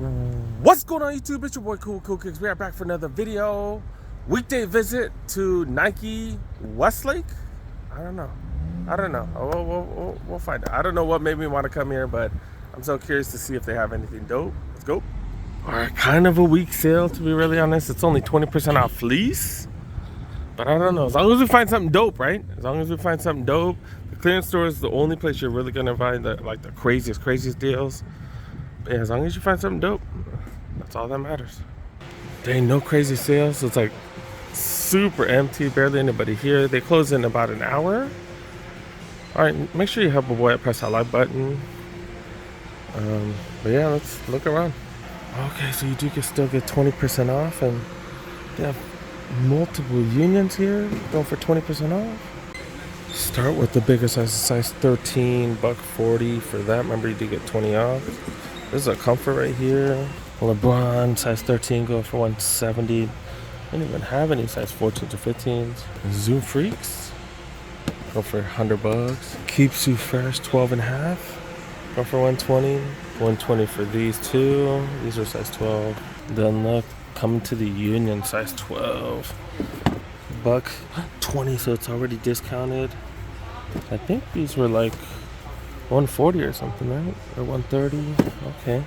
What's going on YouTube? It's your boy Cool Kicks. We are back for another video. Weekday visit to Nike Westlake. I don't know. We'll find out. I don't know what made me want to come here, but I'm so curious to see if they have anything dope. Let's go. Alright, kind of a weak sale to be really honest. It's only 20% off fleece. But I don't know. As long as we find something dope, right? As long as we find something dope. The clearance store is the only place you're really gonna find the craziest deals. Yeah, as long as you find something dope, that's all that matters. There ain't no crazy sales. It's like super empty, barely anybody here. They close in about an hour. All right, make sure you help a boy press that like button. But yeah, let's look around. Okay, so you do still get 20% off, and they have multiple unions here going for 20% off. Start with the bigger size 13, $140 for that. Remember, you do get 20 off. This is a comfort right here. LeBron, size 13, go for $170. I don't even have any size 14s or 15s. Zoom Freaks, go for $100. Keep Sue Fresh, 12.5, go for $120. $120 for these two. These are size 12. Then look, coming to the Union, size 12. $120, so it's already discounted. I think these were like $140 or something, right? Or $130. Okay.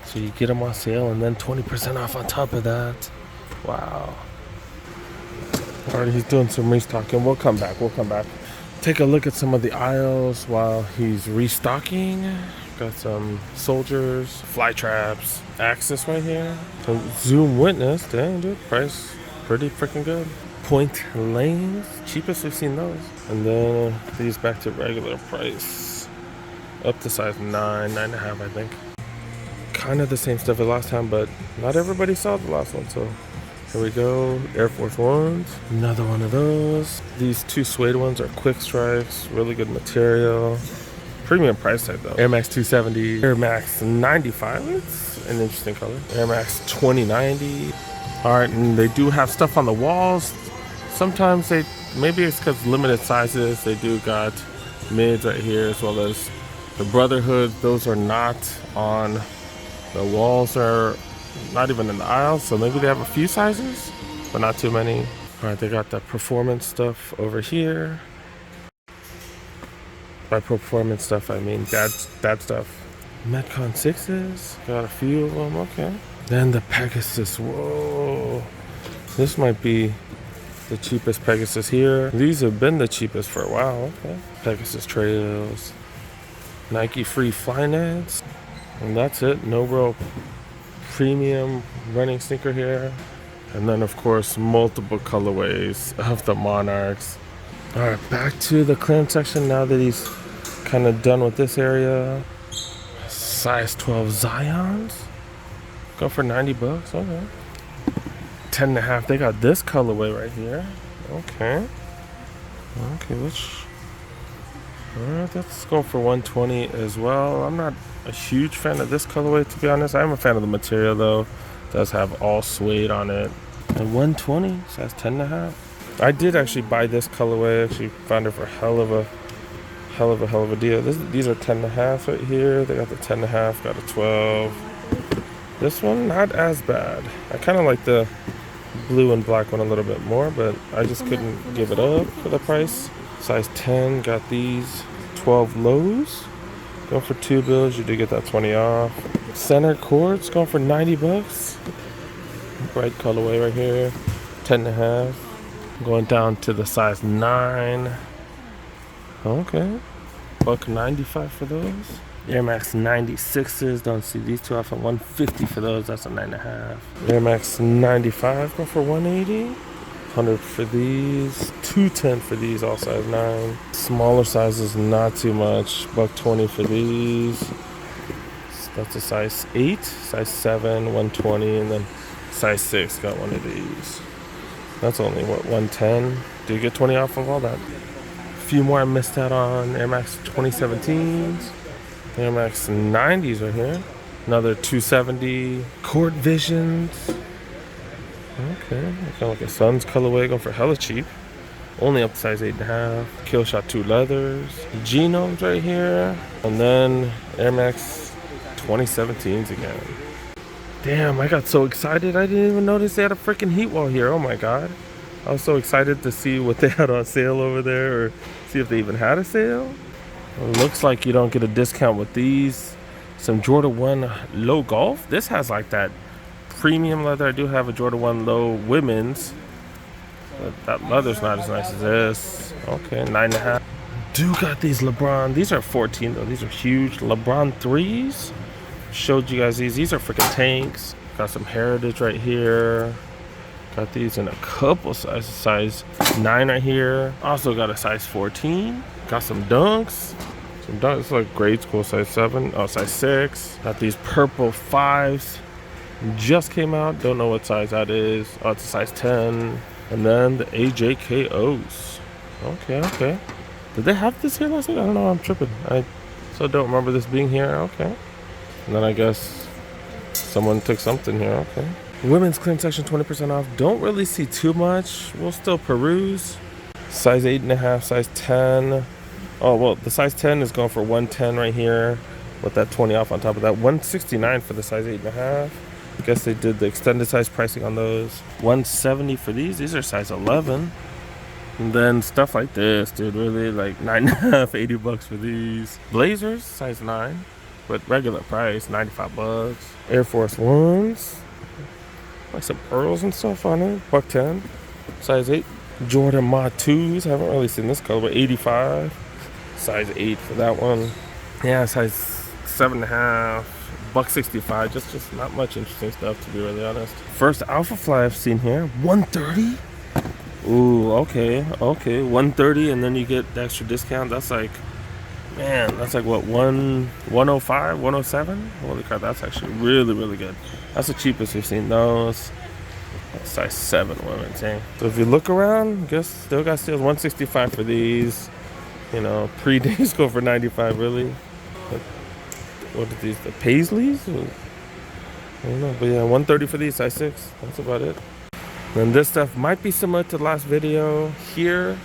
So you get them on sale and then 20% off on top of that. Wow. Alright, he's doing some restocking. We'll come back. Take a look at some of the aisles while he's restocking. Got some soldiers, fly traps, Axis right here. Zoom Witness. Dang, dude. Price pretty freaking good. Point lanes. Cheapest we've seen those. And then these back to regular price. Up to size 9.5, I think. Kind of the same stuff as last time, but not everybody saw the last one, so here we go. Air Force Ones, another one of those. These two suede ones are quick strikes, really good material. Premium price tag though. Air Max 270, Air Max 95, it's an interesting color. Air Max 2090. Alright, and they do have stuff on the walls. Sometimes maybe it's because limited sizes, they do got mids right here as well as the Brotherhood. Those are not on the walls, are not even in the aisles, so maybe they have a few sizes, but not too many. All right, they got the performance stuff over here. By performance stuff, I mean dad stuff. Metcon 6s, got a few of them, okay. Then the Pegasus, whoa. This might be the cheapest Pegasus here. These have been the cheapest for a while, okay. Pegasus Trails. Nike Free Flyknits, and that's it. No real premium running sneaker here. And then of course multiple colorways of the Monarchs. All right, back to the clearance section now that he's kind of done with this area. Size 12 Zions, go for $90. Okay. 10.5. They got this colorway right here. Okay, let's go for $120 as well. I'm not a huge fan of this colorway, to be honest. I'm a fan of the material though. It does have all suede on it. And $120, size 10.5. I did actually buy this colorway. Actually found it for a hell of a deal. These are 10.5 right here. They got the 10.5, got a 12. This one not as bad. I kind of like the blue and black one a little bit more, but I just couldn't give it up for the price. Size 10, got these 12 lows. Going for $2, you do get that 20 off. Center cords going for $90. Bright colorway right here, 10.5. Going down to the size 9. Okay, $195 for those. Air Max 96s, don't see these two off at $150 for those. That's a 9.5. Air Max 95, go for $180. $100 for these, $210 for these, all size 9. Smaller sizes, not too much. $120 for these. That's a size 8, size 7, $120, and then size 6 got one of these. That's only what, $110. Do you get 20 off of all that? A few more I missed out on. Air Max 2017s, Air Max 90s right here. Another $270. Court Visions. Okay, kind of like a Suns colorway, going for hella cheap. Only up to size 8.5. Killshot 2 leathers. Genomes right here. And then Air Max 2017s again. Damn, I got so excited. I didn't even notice they had a freaking heat wall here. Oh my God. I was so excited to see what they had on sale over there, or see if they even had a sale. It looks like you don't get a discount with these. Some Jordan 1 low golf. This has like that premium leather. I do have a Jordan 1 low women's, but that leather's not as nice as this. Okay, 9.5. Do got these LeBron. These are 14 though. These are huge LeBron 3s. Showed you guys these. These are freaking tanks. Got some Heritage right here. Got these in a couple sizes. Size 9 right here. Also got a size 14. Got some Dunks. Some Dunks like grade school size 7. Oh, size 6. Got these purple 5s. Just came out. Don't know what size that is. Oh, it's a size 10. And then the AJKOs. Okay. Did they have this here last week? I don't know. I'm tripping. I so don't remember this being here. Okay. And then I guess someone took something here. Okay. Women's clearance section 20% off. Don't really see too much. We'll still peruse. Size 8.5, size 10. Oh, well, the size 10 is going for 110 right here with that 20 off on top of that. 169 for the size 8.5. I guess they did the extended size pricing on those. 170 for these. These are size 11. And then stuff like this, dude, really like 9.5, 80 bucks for these. Blazers, size 9. But regular price, 95 bucks. Air Force Ones, like some pearls and stuff on it, $110. Size 8. Jordan Mod 2s, haven't really seen this color, but 85. Size 8 for that one. Yeah, size 7.5, $165. Just not much interesting stuff, to be really honest. First Alpha Fly I've seen here, 130. Ooh, okay, 130, and then you get the extra discount. That's like, man, that's like what, 105, 107? Holy crap, that's actually really good. That's the cheapest we've seen those. That's size 7 women's, eh? So if you look around, I guess still got steals. 165 for these. You know, pre-days go for 95, really. But what are these, the Paisleys? I don't know, but yeah, 130 for these, size 6. That's about it. And this stuff might be similar to the last video here.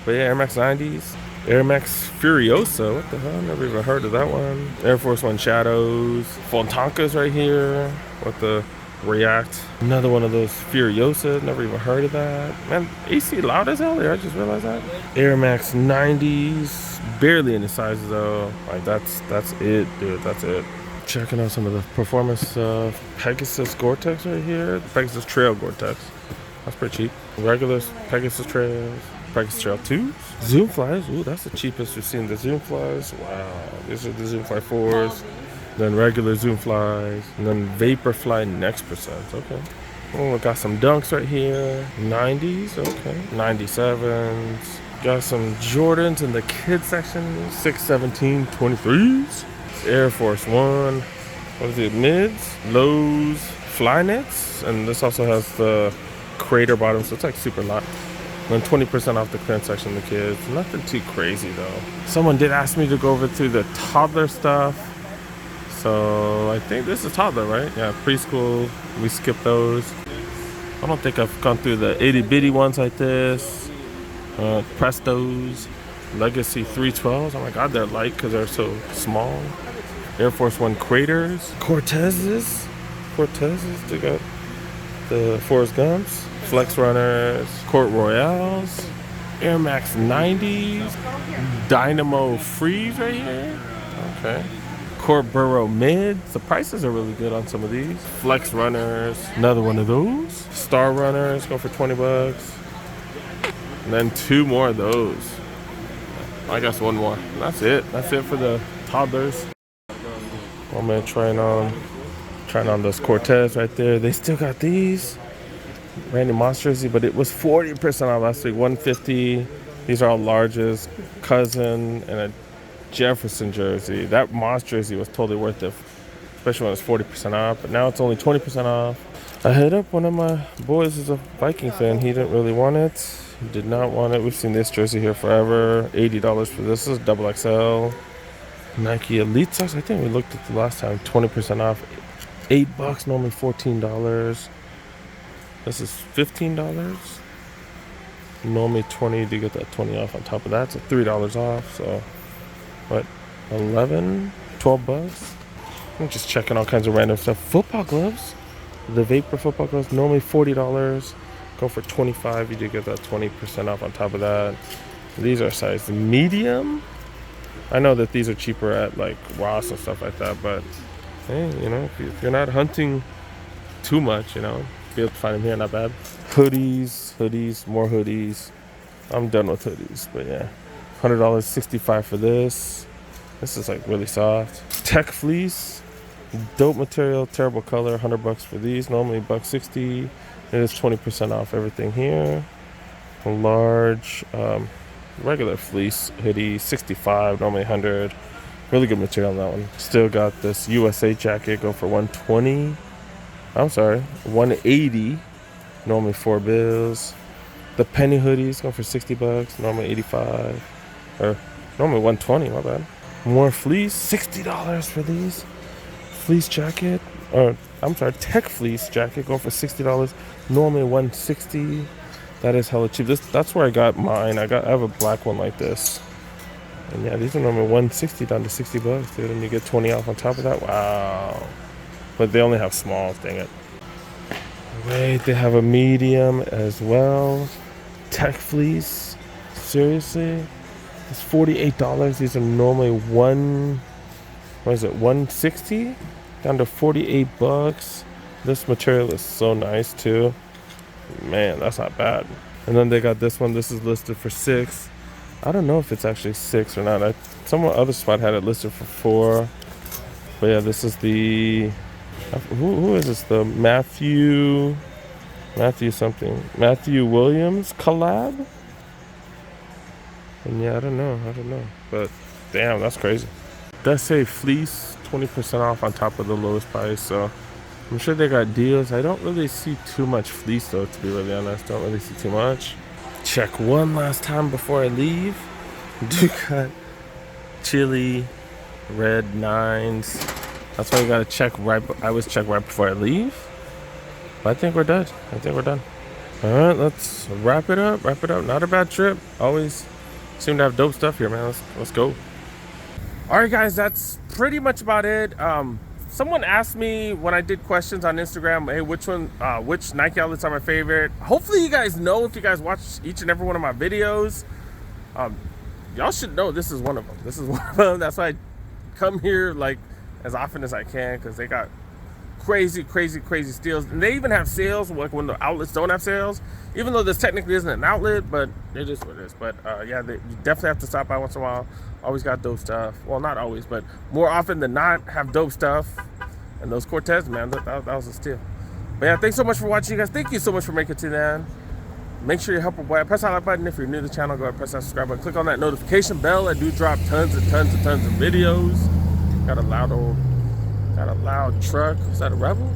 But yeah, Air Max 90s. Air Max Furiosa, what the hell? Never even heard of that one. Air Force One Shadows. Fontankas right here with the React. Another one of those Furiosa, never even heard of that. Man, AC loud as hell there, I just realized that. Air Max 90s, barely any sizes though. Like that's it, dude, that's it. Checking out some of the performance Pegasus Gore-Tex right here. Pegasus Trail Gore-Tex. That's pretty cheap. Regular Pegasus Trails. Pegasus Trail 2s. Zoom Flies. Ooh, that's the cheapest we've seen. The Zoom Flies. Wow. These are the Zoom Fly 4s. Then regular Zoom Flies. And then Vaporfly Next Percent. Okay. Oh, we got some Dunks right here. 90s. Okay. 97s. Got some Jordans in the kids section. 617 23s. Air Force One. What is it? Mids, lows, Flyknits, and this also has the crater bottom, so it's like super light. Then 20% off the clearance section of the kids. Nothing too crazy though. Someone did ask me to go over to the toddler stuff, so I think this is toddler, right? Yeah, preschool. We skipped those. I don't think I've gone through the itty bitty ones like this. Prestos, Legacy 312s. Oh my God, they're light because they're so small. Air Force One Craters, Cortezes. They got the Forrest Gumps, Flex Runners, Court Royales, Air Max 90s, Dynamo Freeze right here. Okay. Court Burrow Mids. The prices are really good on some of these. Flex Runners, another one of those. Star Runners go for 20 bucks. And then 2 more of those. I guess 1 more. That's it. That's it for the toddlers. I'm gonna trying on those Cortez right there. They still got these. Randy Moss jersey, but it was 40% off last week. 150. These are all larges. Cousin and a Jefferson jersey. That Moss jersey was totally worth it, especially when it's 40% off. But now it's only 20% off. I hit up one of my boys who's a Viking fan. He didn't really want it. He did not want it. We've seen this jersey here forever. $80 for this. This is double XL. Nike Elite Socks. I think we looked at the last time. 20% off. $8, normally $14. This is $15. Normally $20 to get that 20 off on top of that. So $3 off. So what? 11, 12 bucks. I'm just checking all kinds of random stuff. Football gloves. The Vapor football gloves, normally $40. Go for $25. You do get that 20% off on top of that. These are size medium. I know that these are cheaper at like Ross and stuff like that, but hey, you know, if you're not hunting too much, you know, be able to find them here, not bad. Hoodies, more hoodies. I'm done with hoodies, but yeah. $100, $65 for this. This is like really soft. Tech fleece, dope material, terrible color. $100 for these. Normally $160. It is 20% off everything here. A large, regular fleece hoodie, $65. Normally $100. Really good material on that one. Still got this USA jacket. Go for $120. I'm sorry, $180. Normally $4. The penny hoodies go for $60. Normally $85. Or normally $120. My bad. More fleece, $60 for these. Fleece jacket, or I'm sorry, tech fleece jacket, go for $60. Normally $160. That is hella cheap. That's where I got mine. I have a black one like this. And yeah, these are normally $160 down to $60, dude. And you get 20 off on top of that. Wow. But they only have smalls, dang it. Wait, they have a medium as well. Tech fleece. Seriously? It's $48. These are normally $160 down to $48. This material is so nice too. Man, that's not bad. And then they got this one. This is listed for $6. I don't know if it's actually $6 or not. Some other spot had it listed for $4. But yeah, this is the who is this? The Matthew Williams collab. And yeah, I don't know. But damn, that's crazy. Does say fleece, 20% off on top of the lowest price. So I'm sure they got deals. I don't really see too much fleece though, to be really honest. Don't really see too much. Check one last time before I leave. Do got chili, red 9s. That's why you gotta check right. I always check right before I leave. But I think we're done. All right, let's wrap it up. Not a bad trip. Always seem to have dope stuff here, man. Let's go. All right, guys, that's pretty much about it. Someone asked me when I did questions on Instagram, hey, which Nike outlets are my favorite? Hopefully you guys know if you guys watch each and every one of my videos. Y'all should know this is one of them. That's why I come here like as often as I can, because they got crazy steals. And they even have sales like when the outlets don't have sales, even though this technically isn't an outlet, but it is what it is. But yeah, you definitely have to stop by once in a while. Always got dope stuff. Well, not always, but more often than not have dope stuff. And those Cortez, man, that was a steal. But yeah, thanks so much for watching, you guys. Thank you so much for making it to the end. Make sure you help a boy. Press that like button if you're new to the channel. Go ahead and press that subscribe button. Click on that notification bell. I do drop tons of videos. Got a loud truck. Is that a Rebel?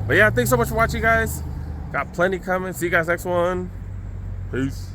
But yeah, thanks so much for watching, guys. Got plenty coming. See you guys next one. Peace.